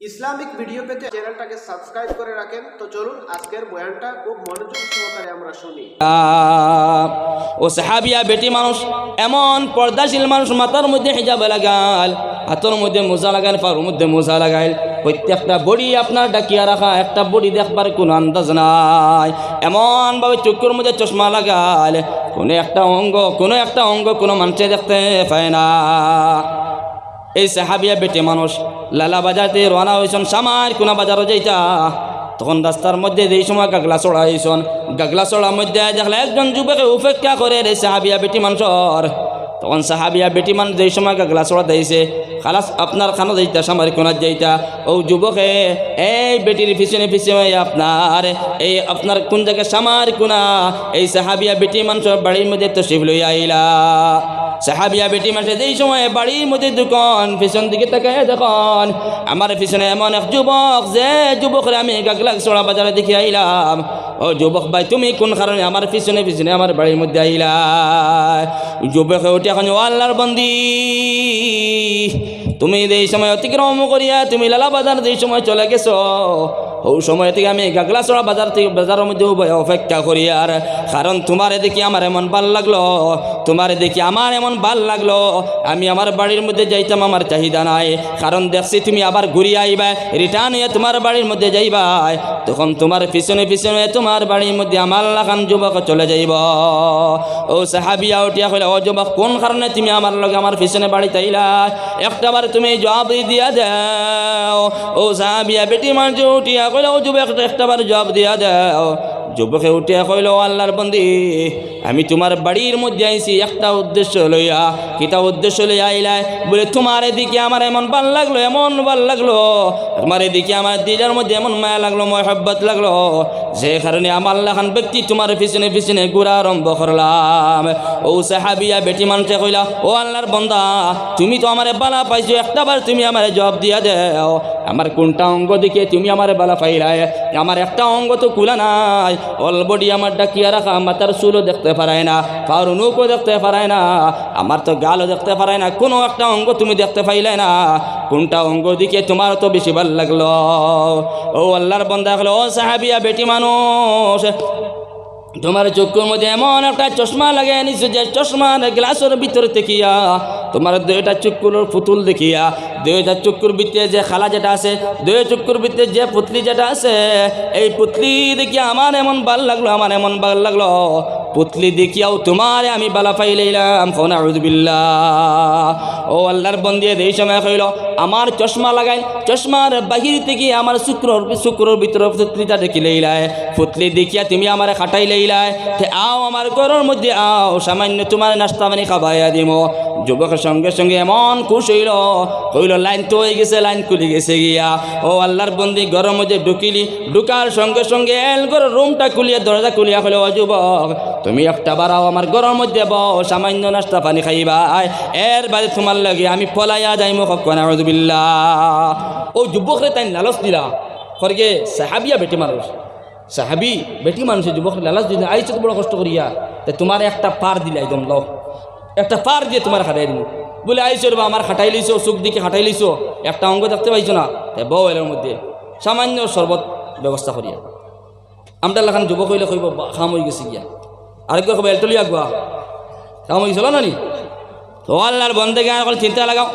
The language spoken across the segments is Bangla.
ইসলামিক ভিডিও পেতে চ্যানেলটাকে সাবস্ক্রাইব করে রাখেন। তো চলুন আজকের বয়ানটা খুব মনোযোগ সহকারে আমরা শুনি। ও সাহাবিয়া বেটি মানুষ এমন পর্দাশীল মানুষ, মাথার মধ্যে হিজাব লাগাল, হাতের মধ্যে মোজা লাগাল, পায়ের মধ্যে মোজা লাগাইল, প্রত্যেকটা বডি আপনার ডাকিয়া রাখা, একটা বডি দেখবার কোনো আন্দাজ নাই। এমনভাবে চোখের মধ্যে চশমা লাগাল, কোনো একটা অঙ্গ কোনো মানুষে দেখতে পায় না। এই সাহাবিয়া বেটি মানুষ লালা বাজারতে রওনা হয়েছেন, সামার কোনা বাজারও যাইতা। তখন রাস্তার মধ্যে যেই সময় গাগলা চড়া হয়েছেন, গাগলা চড়ার মধ্যে দেখলে একজন যুবকে উপেক্ষা করে রে সাহাবিয়া বেটি মানুষের। তখন সাহাবিয়া বেটি মানুষ যেই সময় গাগলা চড়া দিয়েছে, খালাস আপনার খানা যাইতা, সামার কোনার যাইতা, ও যুবকে এই বেটির পিছনে পিছনে আপনার কোন জায়গায় সামার কোনা, এই সাহাবিয়া বেটি মানুষের বাড়ির মধ্যে তশরিফ লইয়া আইলা। সাহাবিয়া বেটি মানুষের যেই সময় বাড়ির মধ্যে দোকান পিছন দিকে তাকায় দেখুন, আমার পিছনে এমন এক যুবক, যে যুবকরে আমি গাগলা চড়া বাজারে দেখে আইলাম। ও যুবক ভাই, তুমি কোন কারণে আমার পিছনে পিছনে আমার বাড়ির মধ্যে আইলা? যুবকে উঠে এখন, ও আল্লাহর বন্দি, তুমি এই সময় অতিক্রম করিয়া তুমি লালা বাজার যেই সময় চলে গেছো, ওই সময় থেকে আমি গাগলা চড়া বাজারের মধ্যে অপেক্ষা করি। আর কারণ তোমার দেখি আমার এমন ভাল লাগলো, তোমার দেখি আমার এমন ভাল লাগলো, আমি আমার বাড়ির মধ্যে যাইতাম, আমার চাহিদা নাই। কারণ দেখছি তুমি আবার ঘুরিয়ে আইবা, রিটার্ন হয়ে তোমার বাড়ির মধ্যে যাইবা, তখন তোমার পিছনে পিছনে তোমার বাড়ির মধ্যে আমার লাগান যুবক চলে যাইব। ও সাহাবিয়া উঠিয়া কইলা, ও যুবক, কোন কারণে তুমি আমার লগে আমার পিছনে বাড়িতে আইলা? একটাবার তুমি জবাব দিয়া দাও। ও সাহাবিয়া বেটি মানুষ উঠিয়া কইলা, ও যুবক, একটাবার জবাব দিয়া দাও। যুবকে উঠিয়া কইল, আল্লাহর বন্দি, আমি তোমার বাড়ির মধ্যে আইছি একটা উদ্দেশ্য লইয়া। কিতা উদ্দেশ্য লইয়া আইলাই? বলে, তোমার এদিকে আমার এমন ভাল লাগলো, এমন ভাল লাগলো, তোমার এদিকে আমার দিলের মধ্যে এমন মায়া লাগলো, মহব্বত লাগলো, যে কারণে আমার লাখান ব্যক্তি তোমার পিছনে পিছনে ঘুরা আরম্ভ করলাম। ও সাহাবিয়া বেটি মানুষে কইলা, ও আল্লাহর বন্দা, তুমি তো আমারে বালা পাইছো, একটাবার তুমি আমারে জবাব দিয়া দাও, আমার কোনটা অঙ্গ দিকে তুমি আমারে বালা পাইলাই? আমার একটা অঙ্গ তো খুলা নাই, অলবডি আমার ডাকিয়া রাখা, মাথার চুলও দেখতে পারায় না, পাওয়ার নৌকো দেখতে পারায় না, আমার তো গালও দেখতে পারায় না, কোনো একটা অঙ্গ তুমি দেখতে পাইলে না, কোনটা অঙ্গ দিকে তোমার তো বেশি ভাল লাগলো? ও আল্লাহর বান্দা হলো, ও সাহাবিয়া বেটি মানুষ, তোমার চোখের মধ্যে এমন একটা চশমা লাগাই নিছো, যে চশমার গ্লাসের ভিতরে দেখিয়া তোমার দুইটা চক্ষুর পুতুল দেখিয়া, দুইটা চক্ষুর ভিতরে যে খালা যেটা আছে, দুই চক্ষুর ভিতরে যে পুতলি যেটা আছে, এই পুতলি দেখিয়া আমার এমন ভাল লাগলো, আমার এমন ভাল লাগলো, পুতলি দেখিয়াও তোমার আমি বালা পাইলাম। নাউযু বিল্লাহ। ও আল্লাহর বন্দি, এই সময় কইল, আমার চশমা লাগাই, চশমার বাহির থেকে আমার শুক্রর ভিতরে পুতলিটা দেখি লইলাই, পুতলি দেখিয়া তুমি আমার খাটাই লইলাই, আও আমার ঘরের মধ্যে আও, সামান্য তোমার নাস্তা পানি খাবাইয়া দিব। যুবকের সঙ্গে সঙ্গে এমন খুশ হইল, কইল, লাইন তো হয়ে গেছে, লাইন খুলে গেছে গিয়া। ও আল্লাহর বন্দি, ঘরের মধ্যে ঢুকিলি, ঢুকার সঙ্গে সঙ্গে ঘরের রুমটা খুলিয়া, দরজা খুলিয়া কইল, ও যুবক, তুমি একটা বারাও আমার ঘরের মধ্যে বও, সামান্য নাস্তা পানি খাইবা, এর বাদে তোমার লাগে আমি পলাইয়া যাইমু। নাউযু বিল্লাহ। ও যুবকরে তাই লালচ দিলা, খরগে সাহাবিয়া বেটি মানুষ, সাহাবি বেটি মানুষের যুবক লালচ দিলে, আইছো তো বড় কষ্ট করিয়া, তাই তোমার একটা পার দিলে, একদম লো, একটা পার দিয়ে তোমার খাটাই দিব। বলে, আইসো রে, আমার খাটাই লইছো, চোখ দিকে খাটাই লইছো, একটা অঙ্গ দেখতে পাইছো না, তাই বউ এর মধ্যে সামান্য শরবত ব্যবস্থা করিয়া। আমরা লাখান যুবক হইলে কইব, খাম হয়ে গেছে গিয়া, আরেকবার কবে এলটলি আগুয়া, খাম হয়ে গেছিল না নি? তো আল্লাহর বন্দে গান চিন্তা লাগাও।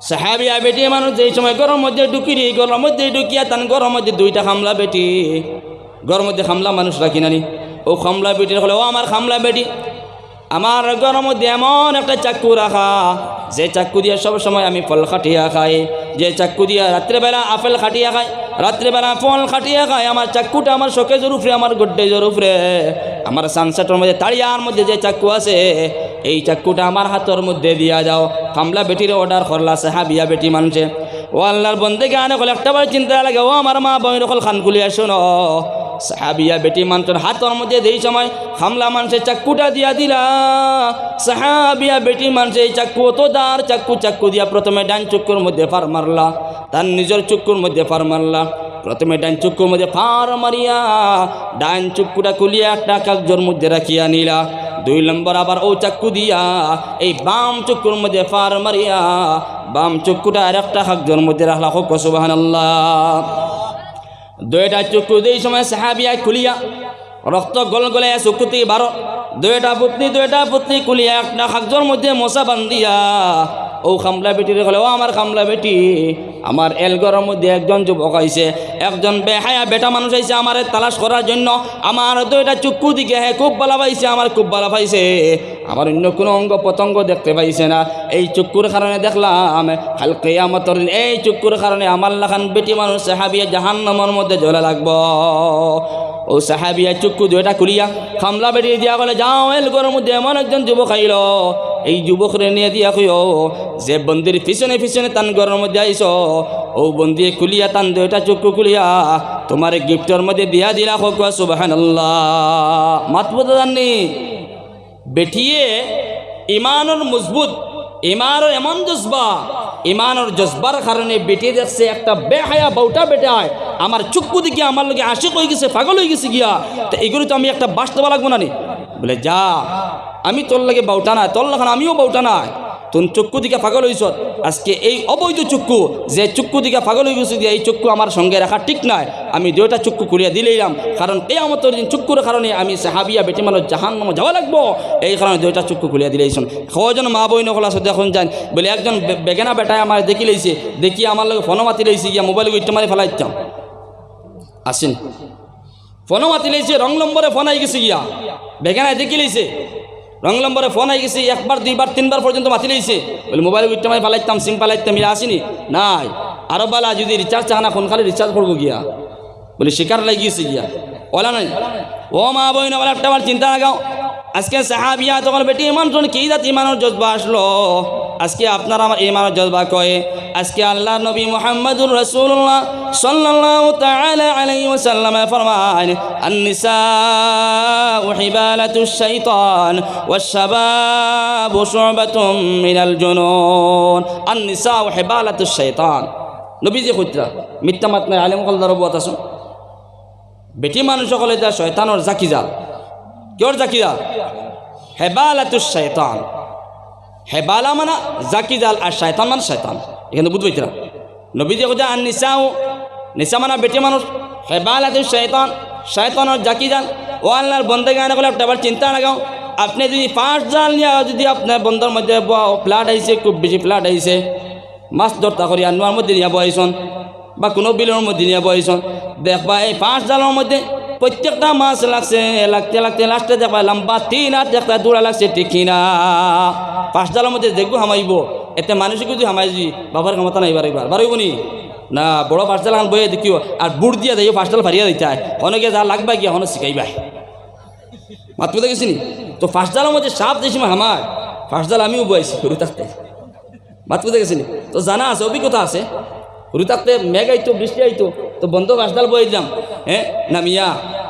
সাহাবিয়া বেটি মানুষ যেই সময় ঘরের মধ্যে ঢুকিরি, ঘরের মধ্যে ঢুকিয়া তান ঘরের মধ্যে দুইটা খামলা বেটি, ঘরের মধ্যে খামলা মানুষ রাখি নানি, ও খামলা বেটির হলে, ও আমার খামলা বেটি, আমার ঘরের মধ্যে এমন একটা চাক্কু রাখা, যে চাক্কু দিয়ে সব সময় আমি ফল খাটিয়া খাই, যে চাক্কু দিয়ে রাত্রেবেলা আপেল খাটিয়া খাই, রাত্রেবেলা ফল খাটিয়া খাই, আমার চাক্কুটা আমার শোকেজের উপরে, আমার গোড্ডেজের উপরে, আমার সানসেটের মধ্যে তাড়িয়ার মধ্যে যে চাক্কু আছে, এই চাক্কুটা আমার হাতের মধ্যে দিয়া যাও। কামলা বেটির অর্ডার করলা সাহাবিয়া বেটি মানুষে। ও আল্লাহর বন্দে গানে কল একটাবার চিন্তা লাগে, ও আমার মা বইন কল খান খুলিয়া শোনো, সাহাবিয়া বেটি মানুষের হাতের মধ্যে যেই সময় হামলা মানুষের চাক্কুটা দিয়া দিলা, সাহাবিয়া বেটি মানুষ এই চাক্কু তো দার চাক্কু দিয়া প্রথমে ডান চক্ষুর মধ্যে ফার মারলা, তার নিজের চক্ষুর মধ্যে ফার মারলা, প্রথমে ডান চক্ষুর মধ্যে ফার মারিয়া ডান চক্ষুটা খুলিয়া একটা কাগজের মধ্যে রাখিয়া নিলা, 2 নম্বর আবার ও চাক্কু দিয়া এই বাম চক্ষুর মধ্যে ফার মারিয়া বাম চক্ষুটা আরেকটা হাকজোর মধ্যে রাখলা। হোক সুবহানাল্লাহ। 2টা চক্ষু এই সময় সাহাবিয়া খুলিয়া রক্ত গল গলে চক্ষুতি 12 2টা পুতনি খুলিয়া একটা হাকজোর মধ্যে মশা বান্ধিয়া ও খামলা বেটির গলে, ও আমার খামলা বেটি, আমার এলগরের মধ্যে একজন যুবক আইছে, একজন বেহায়া বেটা মানুষ আইছে আমার তালাশ করার জন্য। আমার 2টা চক্ষু দিকে খুব ভালো পাইছে, আমার খুব ভালো পাইছে, আমার অন্য কোনো অঙ্গ প্রত্যঙ্গ দেখতে পাইছে না। এই চক্ষুর কারণে দেখলাম কাল কিয়ামতের দিন এই চক্ষুর কারণে আমার লাখান বেটি মানুষ সাহাবিয়া জাহান্নামের মধ্যে জ্বলে লাগবো। ও সাহাবিয়া চক্ষু 2টা খুলিয়া খামলা বেরিয়ে দিয়া বলে, যাও এলগরের মধ্যে এমন একজন যুবক আইল, এই যুবকরে নিয়ে দিয়া কইও যে বন্দির পিছনে পিছনে তান ঘরের মধ্যে আইস, ও বন্দি খুলিয়া তান 2টা চক্ষু খুলিয়া তোমার গিফটের মধ্যে দিয়া দিলা। হোক সুবহানাল্লাহ। মাতবুত জাননি বেটিয়ে ইমানের মজবুত, ইমানের এমন জজবা, ইমানের জজবার কারণে বেটি দেখছে একটা বেহায়া বউটা বেটায় আমার চক্ষু দিকে আমার লগে আশিক হয়ে গেছে, পাগল হয়ে গেছে গিয়া, তো এগুলো তো আমি একটা বাস দেওয়া লাগবো না নি। বলে যা, আমি তোর লাগে বাউটা নাই, তোর লাগান আমিও বাউটা নাই, তোর চক্ষু দিকে পাগল হইছ। আজকে এই অবৈধ চক্ষু, যে চক্ষু দিকে পাগল হয়ে গেছে, এই চক্ষু আমার সঙ্গে রাখা ঠিক নয়, আমি 2টা চক্ষু খুলিয়া দিলাম, কারণ কিয়ামতের দিন চক্ষুর কারণে আমি সাহাবিয়া বেটি মানুষ জাহান্নামে যাওয়া লাগবো, এই কারণে 2টা চক্ষু খুলিয়া দিলাইছেন। কজন মা বই নকল আছে দেখুন যান, বলে একজন বেগেনা বেটায় আমার দেখি লাইছে, দেখি আমার লগে ফোনও মাতি লাইছে গিয়া মোবাইল ইট্টা মারি ফেলাইতাম আসেন, ফোনও মাতি লাইছে, রং নম্বরে ফোন আই গেছে গিয়া, বেগেনায় দেখি লাইছে রং নম্বরে ফোন আই গেছে, 1বার 2বার 3বার পর্যন্ত মাতি লাইছে, বলে মোবাইল ইট্টা মারি ফেলাইতাম, সিম ফেলাইতাম, ইরা আসেনি নাই। আরো বালা যদি রিচার্জ চায় না ফোন খালি রিচার্জ করবো গিয়া, বলে শিকার লাগিয়েছে গিয়া ওলা নাই। ও মা বই না, একটা বার চিন্তা লাগাও, আজকে সাহাবিয়া তখন বেটি ইমান শুনে কি জাত ইমানের জজবা আসলো। আজকে আপনারা আমার ইমানের জজবা কয়ে, আজকে আল্লাহ নবী মুহাম্মদুর রাসূলুল্লাহ সাল্লাল্লাহু তাআলা আলাইহি ওয়াসাল্লাম ফরমান, আন-নিসাউ হিবালাতুশ শাইতান ওয়াশ-শাবাবু শু'বাতুম মিনাল জুনুন। আন-নিসাউ হিবালাতুশ শাইতান, নবীজি কইতরা মিথ্যা মাত নাই, আলেম কল দরবত আছো। বেটি মানুষ সকলে যা শয়তানের জাকি জাল, কেউর জাকি জাল, হেবালাতুশ শয়তান, হেবালা মানে জাকি জাল, আর শয়তান মানে শয়তান, এখানে বুঝ পাইতরা। নবীজি কইতা আন-নিসাউ, নিসা মানে বেটি মানুষ, হেবালাতুশ শয়তান, শয়তানের জাকি জাল। ও আল্লাহর বন্দেগান বলে একটা বার চিন্তা লাগাও, আপনি যদি 5 জাল নিয়ে যদি আপনার বন্ধের মধ্যে প্লাট আইছে, খুব বেশি প্লাট আইছে, মাছ ধরতা করি আনোয়ার মধ্যে নিয়ে বইছন বা কোনো বিলের মধ্যে নিয়ে বইছন, দেখবা এই 5 জালের মধ্যে প্রত্যেকটা মাছ লাগছে, লাগতে লাগতে লাস্টে দেখবা লম্বা 3 হাত একটা দৌড়া লাগছে, ঠিক কিনা? 5 জালের মধ্যে দেখবো হামাইব, এতে মানুষকে যদি হামাইছি বাবার ক্ষমতা নাই, এবার বারইব নি না। বড় 5 জাল এখন বইয়ে দেখিও, আর বুট দিয়ে দেয় 5 জাল ফারিয়া দিতে হয়, অনেকে যা লাগবা গিয়ে অনেক শিখাইবা মাত্র দেখেছি নি। তো 5 জালের মধ্যে সাপ দেশি হামার 5 জাল আমিও বইছি ঘুরে থাকতে, মাত্র দেখেছি নি। তো জানা আছে, অভিজ্ঞতা আছে, ঘুরে থাকতে মেঘ আইতো, বৃষ্টি আইতো, তো বন্ধ 5 জাল বয়ে দিলাম, নামিয়া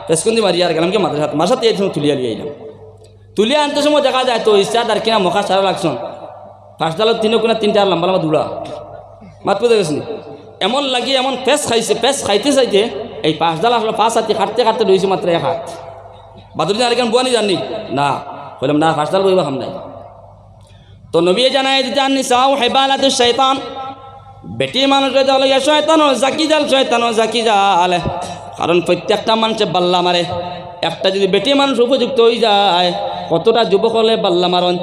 পেসকুন্দি মারিয়া আর গেলাম কি মাসাতে তুলিয়া লিয়ে আইলাম। তুলিয়া আনতে সময় দেখা যায় তো ইচ্ছা আর কিনা মখা সারা লাগছন, 5 জালত 3 কোনা 3টা লম্বা লম্বা দৌড়া, মাত্র দেখেছি এমন লাগিয়ে এমন পেস খাইছে, পেস খাইতে চাইতে এই 5 জাল আসলে 5 হাতে কাটতে কাটতে রয়েছে মাত্র 1 হাত। বাদুর দিন আরেকজন বুয়ানি জাননি না, বললাম না 5 জাল বইবা খাম নাই। তো নবী জানায় দিতে আন-নিসাউ হিবালাতুশ শাইতান, বেটি মানুষের দলে শয়তানও জাকি জাল, শয়তানও জাকি জাল, কারণ প্রত্যেকটা মানুষে বাল্লা মারে। একটা যদি বেটি মানুষ উপযুক্ত হয়ে যায়, কতটা যুবক হলে বাল্লা মারন,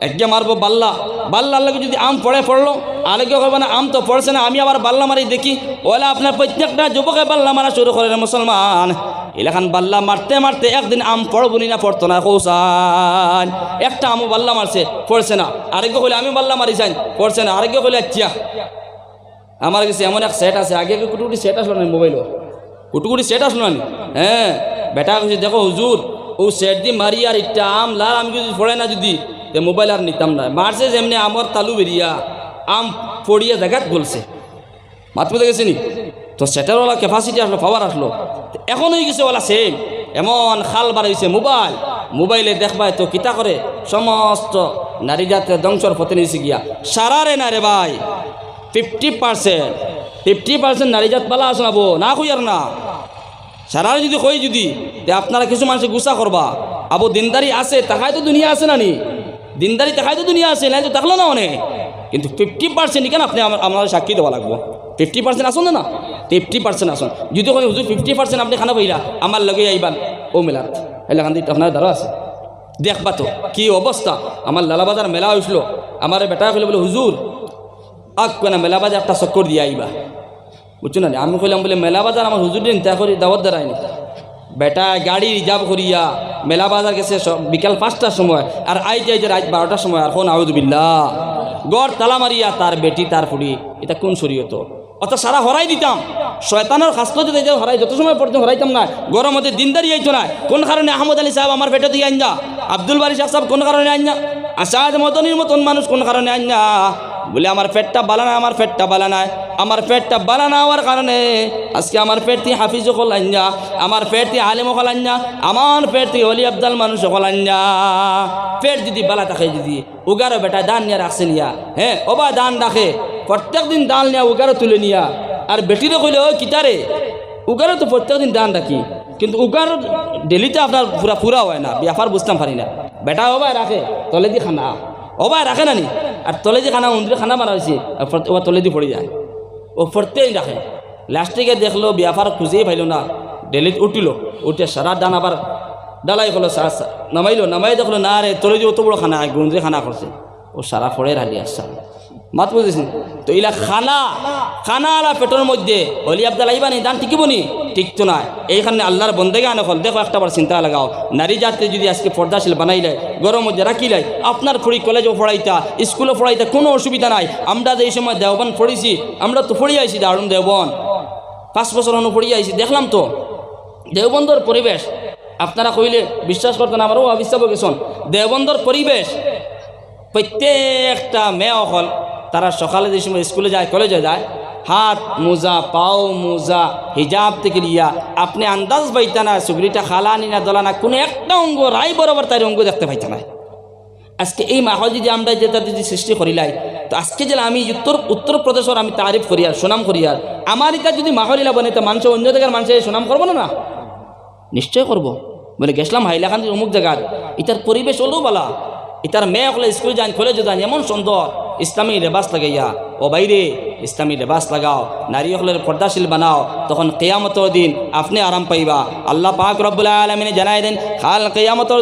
একে মারবো বাল্লা, বাল্লার লাগে যদি আম পড়লো, আরেকে করবো না আম তো পড়ছে না, আমি আবার বাল্লা মারি দেখি, ওলা আপনার প্রত্যেকটা যুবকে বাল্লা মারা শুরু করে মুসলমান। এলাকান বাল্লা মারতে মারতে একদিন আম পড়বনি না, পড়তো না কৌসান, একটা আমও বাল্লা মারছে পড়ছে না, আরেকে হলে আমি বাল্লা মারি চাই পড়ছে না, আরেকে হলে আচ্ছা। আমার কাছে এমন এক সেট আছে, আগে কুটুকুটি সেট আসলো না মোবাইলও, কুটুকুটি সেট আসলো না, বেটা কাছে দেখো হুজুর ও সেট দিয়ে মারি আর ইটা আম লাল আমি যদি পড়ে না যদি মোবাইল আর নিতাম না, মারছে যেমনি আমার তালু বেরিয়া আম পড়িয়া জায়গাত বলছে, মাত্র দেখেছি নি। তো সেটার ওলা ক্যাপাসিটি আসলো, পাওয়ার আসলো, এখন হয়ে গেছে ওলা সেম, এমন খাল বার হয়েছে মোবাইলে দেখবাই তো কিতা করে সমস্ত নারী জাতের ধ্বংসর পথে নিয়েছে গিয়া। সারারে না রে ভাই, 50% নারী জাত পালা শোনাবো না, কই আর না সারা যদি কই যদি আপনারা কিছু মানুষের গুসা করবা, আবু দিনদারি আছে তাকায় তো দুনিয়া আছে না নি দিনদারি তাকায় তো দুনিয়া আছে নাই তো থাকলো না অনেক কিন্তু 50% কেন আপনি আমার সাক্ষী দেওয়া লাগবো 50% আসুন না 50% আসুন যদি কই হুজুর 50% আপনি খানা পাইলা আমার লগে আইবান ও মেলাত এলাকান দিতে আপনার দ্বারা আছে দেখবা তো কি অবস্থা আমার লালাবাজার মেলা হয়েছিল আমার বেটা কইলে বলে হুজুর আগ কেনা মেলা বাজার একটা চক্কর দিয়ে আইবা বুঝছো না আমি কইলাম বলে মেলা বাজার আমার হুজুর দিন তা করি দাওয়াত দাঁড়ায়নি বেটা গাড়ি রিজার্ভ করিয়া মেলা বাজার গেছে বিকাল 5টার সময় আর আইতে রাত 12টার সময় আর ফোন আউযুবিল্লাহ গড় তালা মারিয়া তার বেটি তার ফুড়ি এটা কোন শরীয়ত অত সারা হরাই দিতাম শয়তানের খাস্ত যদি হরাই যত সময় পর্যন্ত হরাইতাম না গরম মধ্যে দিনদারি আইতো না কোন কারণে আহমদ আলী সাহেব আমার পেটে দিয়ে আইনা আব্দুল বারি সাহেব কোন কারণে আইনা আসাদ মদনির মতন মানুষ কোন কারণে আইনা বলে আমার পেটটা বালা না আমার পেটটা বালা নাই আমার পেটটা বালা না হওয়ার কারণে আজকে আমার পেট থেকে হাফিজ হল আইনা আমার পেট থেকে আলিম হল আইনা আমার পেট থেকে অলি আব্দাল মানুষ হল আইনা পেট যদি বালা থাকে যদি উগারো বেটা দান নিয়ে রাখছে নিয়া হ্যাঁ ওবা দান রাখে প্রত্যেক দিন দান নিয়া উগারো তুলে নিয়া আর বেটিরে কইলে ওই কিতারে উগারো তো প্রত্যেক দিন দান রাখি কিন্তু উগারো ডেলিতে আপনার পুরা হয় না ব্যাপার বুঝতাম পারি না বেটা ওবাই রাখে তলে দি খানা ওবাই রাখে না নি আর তলে দি খানা উন্দিরে খানা মারা হয়েছে ও তলে দি পড়ে যায় ও প্রত্যেক রাখে লাস্টে দেখলো ব্যাপার খুঁজেই পাইল না ডেলিতে উঠিল উঠে সারা দান আবার ডালাই হলো নামাইলো নামাই দেখলো না রে তলে দি অত বড় খানা গুন্দ্রে খানা করছে ও সারা ফড়ে রালি আসছে মাত বুঝেছি তো ইলা খানা আলা পেটের মধ্যে অলি আব্দাল আইবানি দান টিকিব নি টিকতো না এইখানে আল্লাহর বন্দেগে আনে ফল দেখো একটাবার চিন্তা লাগাও নারী জাতি যদি আজকে পর্দাশীল বানাইলে গরম মধ্যে রাখিলাই আপনার ফুড়ি কলেজও পড়াইতা স্কুলও পড়াইতা কোনো অসুবিধা নাই আমরা যে এই সময় দেওবন পড়েছি আমরা তো পড়িয়ে আইছি দারুণ দেওবন 5 বছর অনু পড়িয়ে আইছি দেখলাম তো দেওবন্দর পরিবেশ আপনারা কইলে বিশ্বাস করতেন আমারও অবিশ্বাস গেছেন দেওবন্দর পরিবেশ প্রত্যেকটা মেয়ে হল তারা সকালে যে সময় স্কুলে যায় কলেজে যায় হাত মোজা পাও মোজা হিজাব থেকে লিয়া আপনি আন্দাজ পাইতা না সুগরিটা খালানি না দলানা কোনো একটা অঙ্গ রায় বরাবর তার অঙ্গ দেখতে পাইতা না আজকে এই মাহল যদি আমরা যেটা যদি সৃষ্টি করিলাই তো আজকে যে আমি উত্তরপ্রদেশের আমি তারিফ করি আর সুনাম করি আর আমার এটা যদি মাহলিলা বনে তো মানুষ অন্য জায়গার মানুষের সুনাম করবো না নিশ্চয় করবো বলে গেছিলাম হাইলাকান্দি অমুক জায়গার এটার পরিবেশ হলেও বলা এটার মেয়ে হলে স্কুলে যান কলেজে যান এমন সুন্দর ইসলামী লেবাস লাগাইয়া ও বাইরে ইসলামী লেবাস লাগাও নারী হলের পর্দাশীল বানাও তখন কিয়ামতের দিন আপনি আরাম পাইবা আল্লাহ পাক রব্বুল আলামিন জানাই দেন কাল কিয়ামতের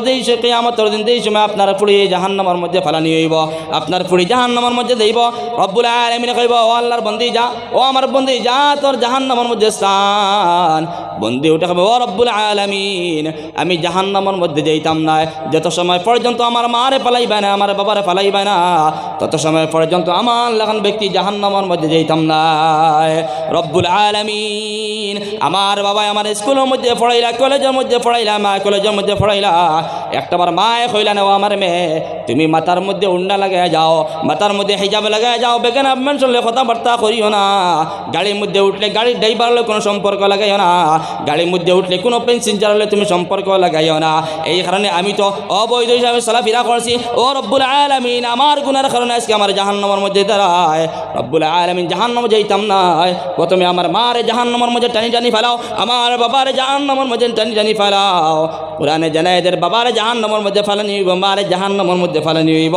দিন যেই সময় আপনার পুড়ি জাহান্নামের মধ্যে ফালানি হইব আপনার পুড়ি জাহান্নামের মধ্যে দেইব রব্বুল আলামিন কইব ও আল্লাহর বন্দি যা ও আমার বন্দি যা তোর জাহান্নামের মধ্যে স্থান বন্দি উঠে কবে ও রব্বুল আলামিন আমি জাহান্নামের মধ্যে যাইতাম না যত সময় পর্যন্ত আমার মারে ফালাইবে না আমার বাবারে ফালাইবে না তত সময় পর্যন্ত আমার লাগান ব্যক্তি জাহান্নামের মধ্যে যাইতাম না রব্বুল আলামিন আমার বাবা আমার স্কুলের মধ্যে পড়াইলা কলেজের মধ্যে পড়াইলা মা কলেজের মধ্যে পড়াইলা একটাবার মায়ে কইলা না আমার মেয়ে তুমি মাথার মধ্যে উন্ডা লাগাই যাও মাথার মধ্যে হিজাব লাগাই যাও বেগান আপনার চললে কথাবার্তা করিও না গাড়ির মধ্যে উঠলে গাড়ির ড্রাইভারের কোনো সম্পর্ক লাগাইও না গাড়ির মধ্যে উঠলে কোনো প্যাসেঞ্জার হলে তুমি সম্পর্ক লাগাইও না এই কারণে আমি তো অবৈধ হিসাবে চলাফেরা করছি ও রব্বুল আলামিন আমার গুনার কারণে আজকে আমার জাহান্নামের মধ্যে দাঁড়ায় রব্বুল আলামিন জাহান্নামে যাইতাম না প্রথমে আমার মারে জাহান্নামের মধ্যে টানি টানি ফেলাও আমার বাবারে জাহান্নামের মধ্যে টানি টানি ফেলাও কোরআনে জানায় এদের বাবারে জাহান্নামের মধ্যে ফেলানি হইব মারে জাহান্নামের মধ্যে ফেলানি হইব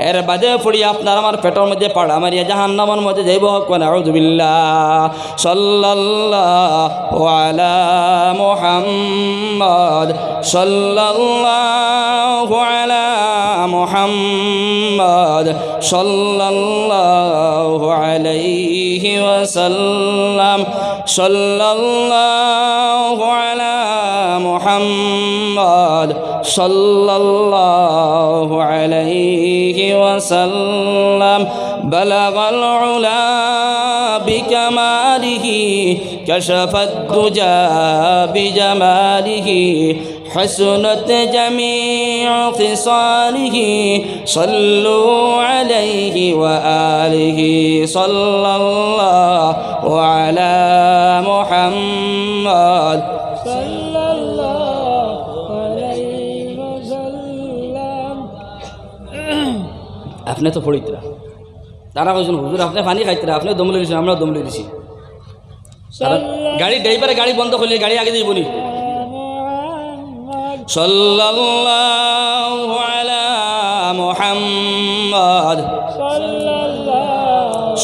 এর বাদে পড়ি আপনার আমার পেটের মধ্যে পাড়া মারিয়া জাহান্নামের মধ্যে যাইব কোন আউযু বিল্লাহ সাল্লাল্লাহু আলা মুহাম্মদ সাল্লাল্লাহু আলা মুহাম্মদ সাল্লাল্লাহু আলাইহি ওয়াসাল্লাম সাল্লাল্লাহু আলা মুহাম্মদ সাল্লাল্লাহু আলাইহি ওয়াসাল্লাম বালাগাল উলা বিকামালিহি কাশাফাদ দুজা বিজামালিহি حسنت جميع خصاله صلوا عليه وآله صلى الله على محمد صلى الله عليه وسلم আপনি তো পড়িতরা তারা কইছেন হুজুর আপনি পানি খাইতরা আপনি দম লইছেন আমরা দম লই দিছি গাড়ি ড্রাইভারে গাড়ি বন্ধ করলে গাড়ি আগে যাইবনি সাল্লাল্লাহু আলা মুহাম্মদ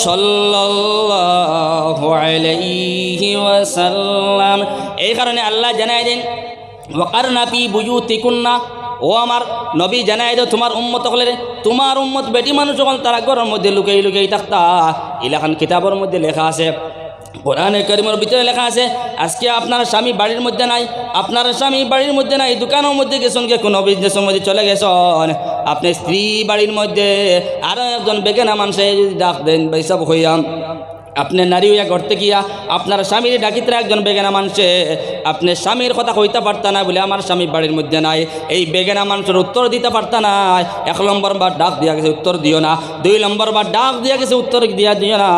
সাল্লাল্লাহু আলাইহি ওয়াসাল্লাম। এই কারণে আল্লাহ জানাই দেন ওয়াকারনা ফি বুয়ুতিকুন্না, ও আমার নবী জানাই দাও তোমার উম্মত হলে, তোমার উম্মত বেটি মানুষ যখন তারা ঘরের মধ্যে লুকাই লুকাই থাকতা। ইলাখান কিতাবের মধ্যে লেখা আছে, কোরআনে কারিমের ভিতরে লেখা আছে, আজকে আপনার স্বামী বাড়ির মধ্যে নাই, আপনার স্বামী বাড়ির মধ্যে নাই, দোকানের মধ্যে গেছেন, কে কোনো বিজনেসের মধ্যে চলে গেছেন, আপনি স্ত্রী বাড়ির মধ্যে আরও একজন বেগেনা মানুষে যদি ডাক দেন বৈসব হইয়াম, আপনি নারী হইয়া করতে গিয়া আপনার স্বামীর ডাকিতে একজন বেগেনা মানুষে আপনি স্বামীর কথা কইতে পারতা না বলে আমার স্বামী বাড়ির মধ্যে নাই, এই বেগেনা মানুষের উত্তর দিতে পারতা না। 1 নম্বর বার ডাক দিয়া গেছে উত্তর দিও না, 2 নম্বর বার ডাক দিয়া গেছে উত্তর দিও না,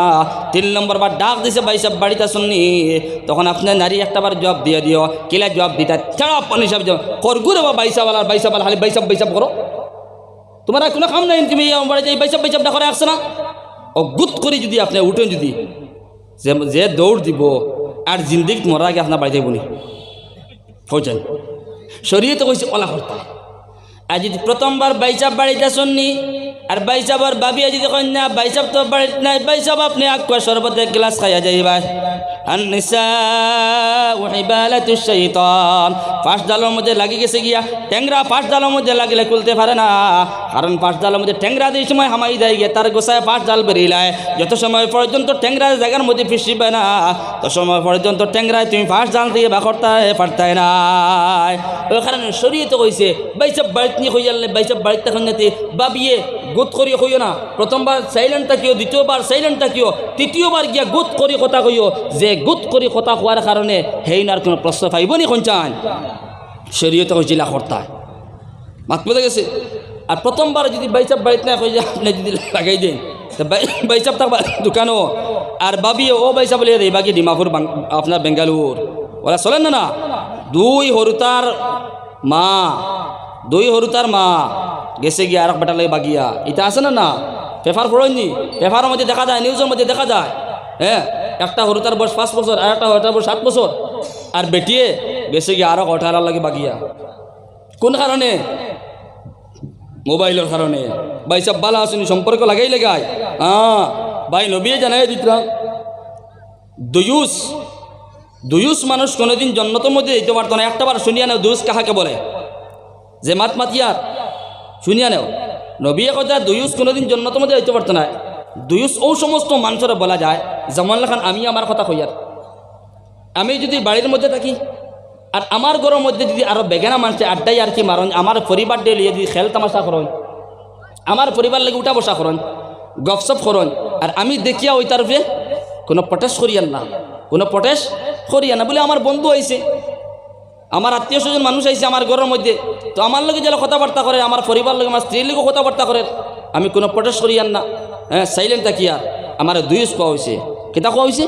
3 নম্বর বার ডাক দিছে বাইসব বাড়িতে শুননি, তখন আপনি নারী একটাবার জবাব দিয়ে দিও, কিলা জবাব দিতা ছাড়া পানি সব করগুরে বা বাইসাবাল খালি বাইসাব করো, তোমার কোনো কাম নাই, তুমি বাড়িতে বাইসাবটা করে আসছে না, অগুত করে যদি আপনি উঠেন, যদি যে দৌড় দিব আর জিন্দিগি মরা আগে আপনার বাড়িতে বলি হয়েছেন, শরীয়তে কইছে ওলা করতে। আর যদি প্রথমবার বাইসাব বাড়িতে শুননি আর বাইসাবার বাবিয়া যদি কই না বাইসাব তো বাড়িতে নাই, বাইসাব আপনি আকুয়া শরবতে গ্লাস খাইয়া যাইবা। ফার্স্ট জালের মধ্যে লাগি গেছে গিয়া ট্যাংরা, ফার্স্ট জালের মধ্যে লাগলে খুলতে পারে না, কারণ ফার্স্ট জালের মধ্যে ট্যাংরা দিয়ে সময় হামাই দেয় গিয়ে তার গোসায় ফার্স্ট জাল বেরিয়ে, যত সময় পর্যন্ত ট্যাংরা জায়গার মধ্যে ফিসিবে না তত সময় পর্যন্ত ট্যাংরায় তুমি ফার্স্ট জাল দিয়ে বা করতে পারতাই না। ওই কারণে শরীয়তে কইছে বাইসব বাড়িতে নিয়ে হইয়ালে বাইসব বাড়িতে হইতে বাবিয়ে গুত করি হইও না, প্রথমবার সাইলেন্ট থাকিও, দ্বিতীয়বার সাইলেন্ট থাকিও, তৃতীয়বার গিয়া গুত করি কথা কইও, যে গুত করি কথা কোয়ার কারণে হেইনার কোনো প্রশ্ন পাইব নি কোন চান, শরীয়তে হইছিলা কর্তা মাত বোঝা গেছে। আর প্রথমবার যদি বাইসাব বাড়িতে না হয়ে যায় আপনি যদি লাগাই দেন বাইসাব থাকবা দোকানও আর বাবিও ও বাইসা বলে দেয় বাকি ডিমাপুর আপনার বেঙ্গালুর ওরা চলেন না, 2 হরুতার মা গেছে গিয়া আর বেটা লাগে বাগিয়া, এটা আছে না না পেপার পড়েননি, পেপারের মধ্যে দেখা যায়, নিউজের মধ্যে দেখা যায়, হ্যাঁ একটা হরুতার বয়স 5 বছর আর একটা হরুতার বয়স 7 বছর, আর বেটিয়ে গেছে গিয়ে আরো 18 লাগে বাগিয়া। কোন কারণে? মোবাইলের কারণে। ভাই সব বালা আসুনি সম্পর্ক লাগাই লাগায়, ভাই নবী জানাই দিতাম দুয়ুস মানুষ কোনোদিন জন্নতের মধ্যে দিতে পারতো না। একটাবার শুনিয়া নেও দুয়ুস কাহাকে বলে, যে মাতিয়ার শুনিয়া নেও, নবী কথা দুয়ুস কোনোদিন জন্নতের মধ্যে দিতে পারতো না। দুয়ুস ও সমস্ত মানুষের বলা যায় যেমন লেখান আমি আমার কথা কইয়ার, আমি যদি বাড়ির মধ্যে থাকি আর আমার ঘরের মধ্যে যদি আরো বেগেনা মানুষে আড্ডাই আর কি মারন, আমার পরিবার ডেলিয়ে যদি খেল তামাশা করন, আমার পরিবার লাগে উঠা বসা করন, গপসপ করন, আর আমি দেখিয়া ওই তারফে কোনো পটেশ করিয়ান না, কোনো পটেশ করিয়া না বলে আমার বন্ধু আইছে, আমার আত্মীয় স্বজন মানুষ আইছে আমার ঘরের মধ্যে, তো আমার লগে যেন কথাবার্তা করে, আমার পরিবার লগে আমার স্ত্রীর লগে কথাবার্তা করে, আমি কোনো পটেশ করিয়ান না, হ্যাঁ সাইলেন্ট থাকি। আর আমার দুয়ুস কোয়া হয়েছে, কেতা কোয়া হয়েছে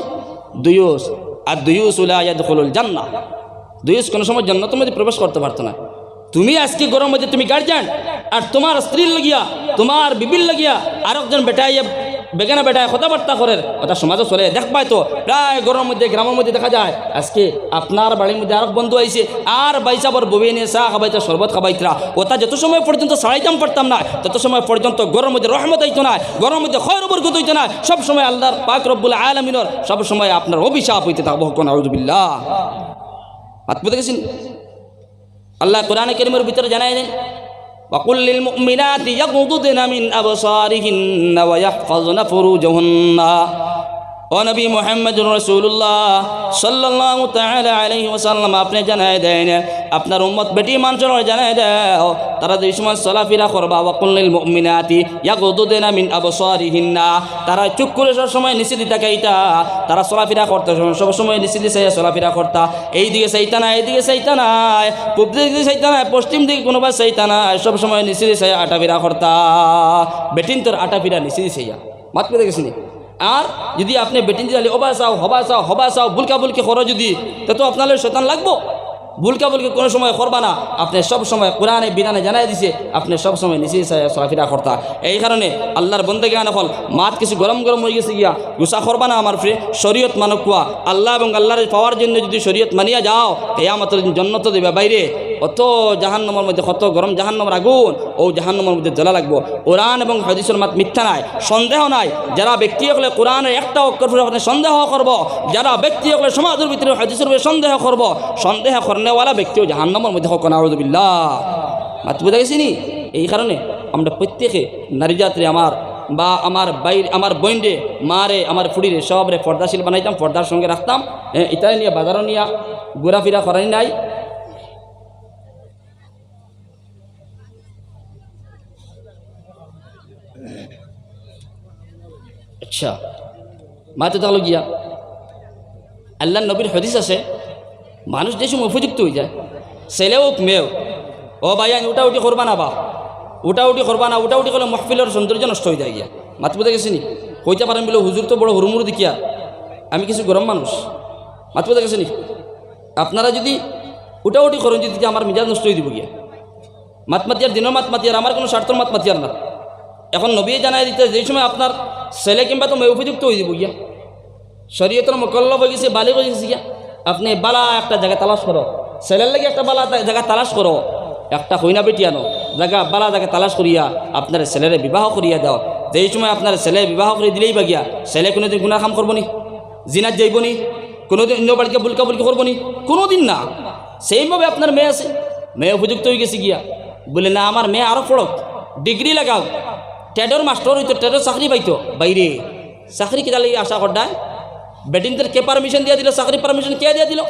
দুয়ুস, আর দুয়ুস লা ইয়াদখুলুল জান্নাহ, দুয়ুস কোনো সময় জান্নাতের মধ্যে প্রবেশ করতে পারতো না। তুমি আজকে ঘরের মধ্যে তুমি গার্জিয়ান আর তোমার স্ত্রীর লাগিয়া তোমার বিবির লাগিয়া আর একজন বেটাইয়া বেগানা বেটায় কথাবার্তা করে, ওটা সমাজও চলে দেখবাই তো প্রায় ঘরের মধ্যে গ্রামের মধ্যে দেখা যায়। আজকে আপনার বাড়ির মধ্যে আরেক বন্ধু আইছে আর বাইসাবর ববে নিয়ে চা খাবাইতে শরবত খাবাইতরা, ওটা যত সময় পর্যন্ত সারাইতাম পারতাম না তত সময় পর্যন্ত ঘরের মধ্যে রহমত হইতো না, ঘরের মধ্যে খয়র বরকত হইতো না, সব সময় আল্লাহর পাক রব্বুল আলামিনের সব সময় আপনার অভিশাপ হইতে থাকবো। নাউযুবিল্লাহ। বুঝতে গেছেন? আল্লাহ কোরআনে কারীমের ভিতরে জানাই দেন وقل للمؤمنات يغضضن من أبصارهن ويحفظن فروجهن। ও নবী মুহাম্মদুর রাসূলুল্লাহ সাল্লাল্লাহু তাআলা আলাইহি ওয়াসাল্লাম আপনি জানাই দেন আপনার উম্মত বেটি মানুষের জানাই দাও তারা যে সময় চলাফেরা করবা, ওয়াকুল লিল মুমিনাতি ইয়াগুদুদনা মিন আবসারিহিন্না, তারা চুপ করে সব সময় নিচে দিতে গাইতা, তারা চলাফেরা করতে সব সময় নিচে দিতে চলাফেরা করতা, এই দিকে চাইতা না এই দিকে চাইতা না, পূব দিকে চাইতা না পশ্চিম দিকে কোনোবা চাইতা না, সব সময় নিচে দিতে আটাফেরা করতা। বেটিন তোর আটাফেরা নিচে দিছে মাত পেতে গেছিনি। আর যদি আপনি বেটিন দিলে ওবা চাও হবা চাও বুলকা বুলকি করো যদি, তো আপনার শয়তান লাগবো। বুলকা বুলকি কোনো সময় করবা না, আপনি সব সময় কোরআনে বিধানে জানাই দিছে আপনি সব সময় নিচে চলাফেরা করতা। এই কারণে আল্লাহর বন্দেগি আনা ফল মাত কিছু গরম গরম হয়ে গেছে গিয়া গুসা করবা না আমার ফ্রে, শরীয়ত মানক কুয়া আল্লাহ এবং আল্লাহর পাওয়ার জন্য যদি শরীয়ত মানিয়া যাও কিয়ামতের জন্নত দেবে বাইরে অত জাহান্নামের মধ্যে কত গরম জাহান্নামের আগুন ও জাহান্নামের মধ্যে জ্বলা লাগবো। কোরআন এবং হাদিসের মাত মিথ্যা নাই, সন্দেহ নাই। যারা ব্যক্তি হলে কোরআনের একটা অক্ষর আপনি সন্দেহ করব, যারা ব্যক্তি হলে সমাজের ভিতরে হাদিসের উপরে সন্দেহ করব, সন্দেহ করনেওয়ালা ব্যক্তিও জাহান্নামের মধ্যে হোক নাউযুবিল্লাহ। মাত বুঝা গেছি নি? এই কারণে আমরা প্রত্যেকে নারী যাত্রী বা আমার বাইরে আমার বইনরে মারে আমার ফুড়িরে সবরে পর্দাশীল বানাইতাম, পর্দার সঙ্গে রাখতাম। এটাই নিয়ে বাজারও নিয়ে ঘোরাফেরা করাই নাই। আচ্ছা মাতে তাহলে গিয়া আল্লাহ নবীর হাদিস আছে, মানুষ যে সময় উপযুক্ত হয়ে যায়, ছেলে হোক মেয়েও, ও ভাই উঠা উঠি করবা না, বা উঠা উঠি করবা না, উঠা উঠি করলে মহফিলের সৌন্দর্য নষ্ট হয়ে যায় গিয়া। মাত বুঝে গেছি নি? কইতে পারেন বলে হুজুর তো বড় হুরুমুরু দেখিয়া, আমি কিছু গরম মানুষ। মাত বুঝে গেছি নি? আপনারা যদি উঠা উঠি করেন যদি আমার মিজাজ নষ্ট হয়ে দিব গিয়া। মাত মাতিয়ার দিনের মাত মাতিয়ার, আমার কোনো স্বার্থর মাত মাতিয়ার না। এখন নবী জানাই দিতে যে সময় আপনার ছেলে কিংবা তো মেয়ে উপযুক্ত হয়ে যাব গিয়া, শরীয়তের মোকাল্লাফ হয়ে গেছে, বালিগ হয়ে গেছে গিয়া, আপনি বালা একটা জায়গা তালাশ করো, ছেলের লাগে একটা বালা জায়গা তালাশ করো, একটা হইনা বেটি আনো জায়গা বালা জায়গা তালাশ করিয়া আপনার ছেলেরে বিবাহ করিয়া দাও। যেই সময় আপনার ছেলে বিবাহ করে দিলেই বা গিয়া, ছেলে কোনোদিন গুনাহ কাম করবো নি, জিনাত যাইব নি, কোনোদিন অন্য বাড়িকে বুলকা বুলকি করবো নি, কোনোদিন না। সেইভাবে আপনার মেয়ে আছে, মেয়ে উপযুক্ত হয়ে গেছে গিয়া, বলে না আমার মেয়ে আরও পড়ক, ডিগ্রি লাগাও, টেডর মাস্টার হইতো, টেডর চাকরি পাইতো, বাইরে চাকরি কেটা লাগে আশা করডায়, বেটিনদের কে পারমিশন দিয়ে দিল, চাকরি পারমিশন কে দিয়ে দিল?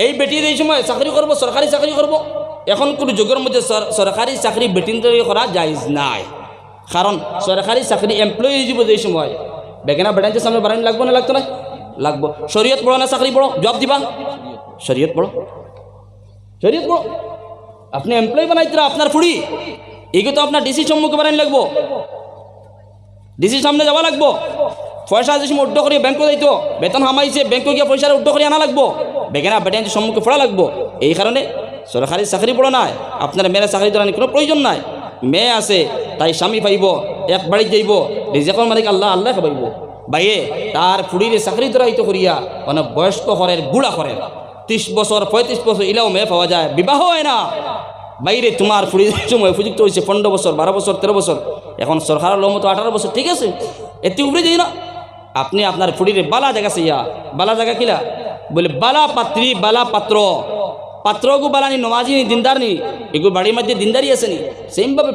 এই বেটি এই সময় চাকরি করবো, সরকারি চাকরি করবো। এখন কোনো যুগের মধ্যে সরকারি চাকরি বেটিনদের করা জায়েজ নাই, কারণ সরকারি চাকরি এমপ্লয়ি যাব যে সময় বেগেনা বেটাইতে সামনে বাড়ানি লাগবো না, লাগতো না? লাগবো। শরীয়ত পড়ো না চাকরি পড়ো, জব দিবা, শরীয়ত পড়ো, শরীয়ত পড়ো। আপনি এমপ্লয়ি বানাইতে আপনার ফুড়ি এগুলো তো আপনার ডিসি সম্মুখে বাড়ানি লাগবো, ডিসির সামনে যাওয়া লাগবো, পয়সা যে সময় উড্ডো করিয়ে ব্যাংকে যাইতো, বেতন হামাইছে ব্যাংকে গিয়ে পয়সা উড্ডো করে আনা লাগবো, বেগেনা বেটাইতে সম্মুখে পড়া লাগবো। এই কারণে সরকারি চাকরি পড়ো নাই, আপনার মেয়েরা চাকরি দেওয়ার কোনো প্রয়োজন নাই। মেয়ে আছে তাই স্বামী পাইব, এক বাড়ি যাইব, রিজেকর মালিক আল্লাহ, আল্লাহ খাবাইব। বাইয়ে তার ফুড়িরে চাকরি দরাইতো করিয়া মানে বয়স্ক করেন, বুড়া করেন, 30 বছর 35 বছর ইলাও মেয়ে পাওয়া যায়, বিবাহ হয় না। বাইরে তোমার ফুড়ির সময় উপযুক্ত হয়েছে 15 বছর 12 বছর 13 বছর, এখন সরকারের লোক মতো 18 বছর, ঠিক আছে, এতে উপরে যাই না। আপনি আপনার ফুড়িরে বালা জায়গা চাইয়া, বালা জায়গা কিলা বলে বালা পাত্রী বালা পাত্র, পাত্রগু বালানি নমাজি নি দিনদার নি, এগুলো বাড়ির মধ্যে দিনদারি আসেনি, সেমভাবে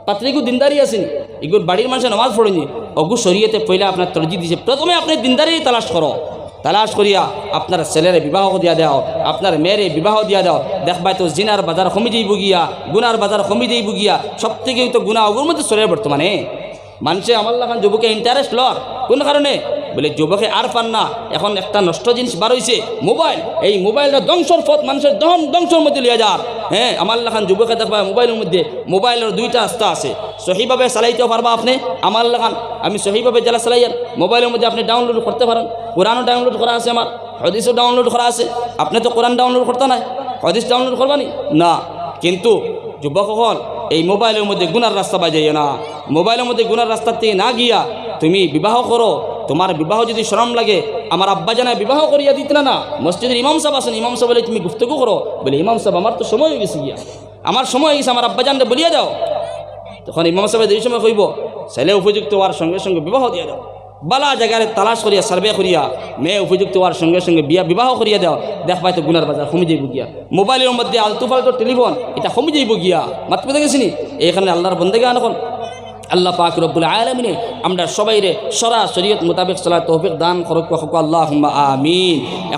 পাত্রীগু দিনদারি আসেনি, এগুলো বাড়ির মানুষের নমাজ পড়েনি, অগু শরীয়তে পয়লা আপনার তরজি দিয়েছে, প্রথমে আপনি দিনদারি তালাশ করো, তালাশ করিয়া আপনার ছেলেরে বিবাহ দিয়া দাও, আপনার মেয়েরে বিবাহ দিয়া দাও। দেখবাই তো জিনার বাজার কমি যাইব গিয়া, গুনার বাজার কমি যাইব গিয়া, সব থেকে তো গুণা ওগুর মধ্যে চলে বর্তমানে। মানুষে আমার লাগান যুবকে ইন্টারেস্ট লর কোন কারণে বলে যুবকে আর পান না, এখন একটা নষ্ট জিনিস বার হয়েছে মোবাইল, এই মোবাইলটা ধ্বংসর পথ, মানুষের ধ্বংসর মধ্যে লিয়ে যার। হ্যাঁ আমার লাগান যুবকে দেখবা মোবাইলের মধ্যে, মোবাইলের দুইটা রাস্তা আছে, সহিভাবে চালাইতেও পারবা আপনি, আমার লাগান আমি সহিভাবে যারা চালাইয়ার মোবাইলের মধ্যে আপনি ডাউনলোড করতে পারেন, কোরআনও ডাউনলোড করা আছে, আমার হাদিসও ডাউনলোড করা আছে। আপনি তো কোরআন ডাউনলোড করতে নাই, হাদিস ডাউনলোড করবানি না, কিন্তু যুবক হল এই মোবাইলের মধ্যে গুনার রাস্তা বাজাইও না, মোবাইলের মধ্যে গুনার রাস্তাতে না গিয়া তুমি বিবাহ করো। তোমার বিবাহ যদি শরম লাগে, আমার আব্বা জানায় বিবাহ করিয়া দিতে না, মসজিদের ইমাম সাহেব আসেন, ইমাম সাহেব বলে তুমি গুফতগু করো, বলে ইমাম সাহেব আমার তো সময় হয়ে গেছে গিয়া, আমার সময় হয়ে গেছে, আমার আব্বা জানতে বলিয়া দাও। তখন ইমাম সাহেব এই সময় কইব ছেলে উপযুক্ত হওয়ার সঙ্গে সঙ্গে বিবাহ দিয়ে দাও, বালা জায়গায় তালাশ করিয়া সার্ভে করিয়া মেয়ে উপযুক্ত হওয়ার সঙ্গে সঙ্গে বিবাহ করিয়া দাও। দেখবাই তো গুনার বাজার কমে যাইব গিয়া, মোবাইলের মধ্যে আলতু ফালতু টেলিফোন এটা কমে যাইব গিয়া। মাত্র দেখেছিনি এইখানে আল্লাহর বন্দেগান এখন আল্লাহ পাক রব্বুল আলামিন আমরা সবাইরে সরা শরীয়ত মোতাবেক চলার তৌফিক দান করুক, আল্লাহুম্মা আমিন।